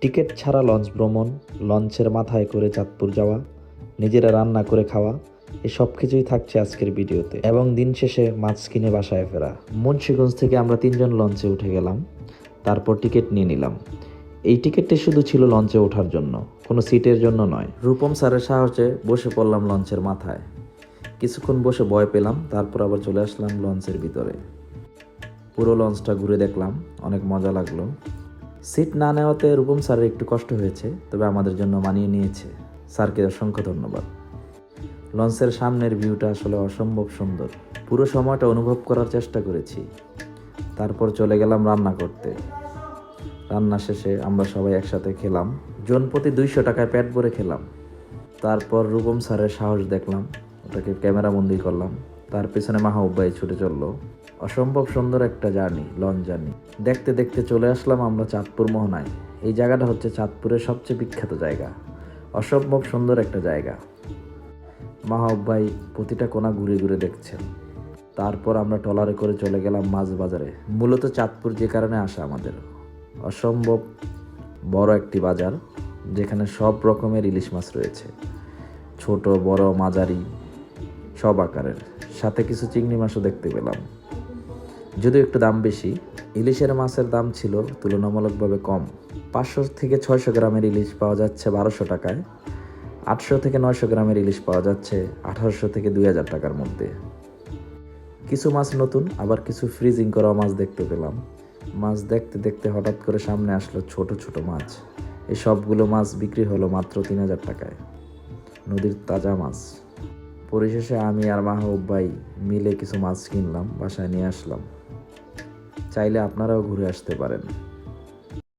Ticket ছাড়া launch ভ্রমণ, লঞ্চের মাথায় করে চাঁদপুর যাওয়া, নিজেরা রান্না করে খাওয়া, এই সব কিছুই থাকছে আজকের ভিডিওতে। এবং দিন শেষে মাছ কিনে বাসায় ফেরা। মুন্সিগঞ্জ থেকে আমরা 3জন লঞ্চে উঠে গেলাম, তারপর টিকিট নিয়ে নিলাম। এই টিকিটটি শুধু ছিল লঞ্চে ওঠার জন্য, কোনো সিটের জন্য নয়। রূপম স্যারের সাহায্যে বসে পড়লাম লঞ্চের মাথায়। কিছুক্ষণ বসে ভয় পেলাম, তারপর আবার চলে আসলাম লঞ্চের ভিতরে। পুরো লঞ্চটা ঘুরে দেখলাম, অনেক মজা লাগলো। সিট না নেওয়াতে রূপম স্যারের একটু কষ্ট হয়েছে, তবে আমাদের জন্য মানিয়ে নিয়েছে। স্যারকে অসংখ্য ধন্যবাদ। লঞ্চের সামনের ভিউটা আসলে অসম্ভব সুন্দর। পুরো সময়টা অনুভব করার চেষ্টা করেছি। তারপর চলে গেলাম রান্না করতে। রান্না শেষে আমরা সবাই একসাথে খেলাম। জন প্রতি 200 টাকায় পেট ভরে খেলাম। তারপর রূপম স্যারের সাহস দেখলাম, ওটাকে ক্যামেরাবন্দি করলাম। তার পেছনে মাহবুব ভাই ছুটে চললো। অসম্ভব সুন্দর একটা জার্নি, লঞ্চ জার্নি। দেখতে দেখতে চলে আসলাম আমরা চাঁদপুর মোহনায়। এই জায়গাটা হচ্ছে চাঁদপুরের সবচেয়ে বিখ্যাত জায়গা। অসম্ভব সুন্দর একটা জায়গা। মাহবুব ভাই প্রতিটা কোণা ঘুরে ঘুরে দেখছেন। তারপর আমরা ট্রলারে করে চলে গেলাম মাছ বাজারে। মূলত চাঁদপুর যে কারণে আসা আমাদের, অসম্ভব বড় একটি বাজার, যেখানে সব রকমের ইলিশ মাছ রয়েছে, ছোট বড় মাঝারি সব আকারের। সাথে কিছু চিংড়ি মাছও দেখতে পেলাম, যদিও একটু দাম বেশি। ইলিশের মাছের দাম ছিল তুলনামূলকভাবে কম। 500 থেকে 600 গ্রামের ইলিশ পাওয়া যাচ্ছে 1200 টাকায়। 800 থেকে 900 গ্রামের ইলিশ পাওয়া যাচ্ছে 1800 থেকে 2000 টাকার মধ্যে। কিছু মাছ নতুন, আবার কিছু ফ্রিজিং করা মাছ দেখতে পেলাম। মাছ দেখতে দেখতে হঠাৎ করে সামনে আসলো ছোট ছোট মাছ। এই সবগুলো মাছ বিক্রি হলো মাত্র 3000 টাকায়। নদীর তাজা মাছ। পরিশেষে আমি আর মাহবুব ভাই মিলে কিছু মাছ কিনলাম, বাসায় নিয়ে আসলাম। চাইলে আপনারাও ঘুরে আসতে পারেন।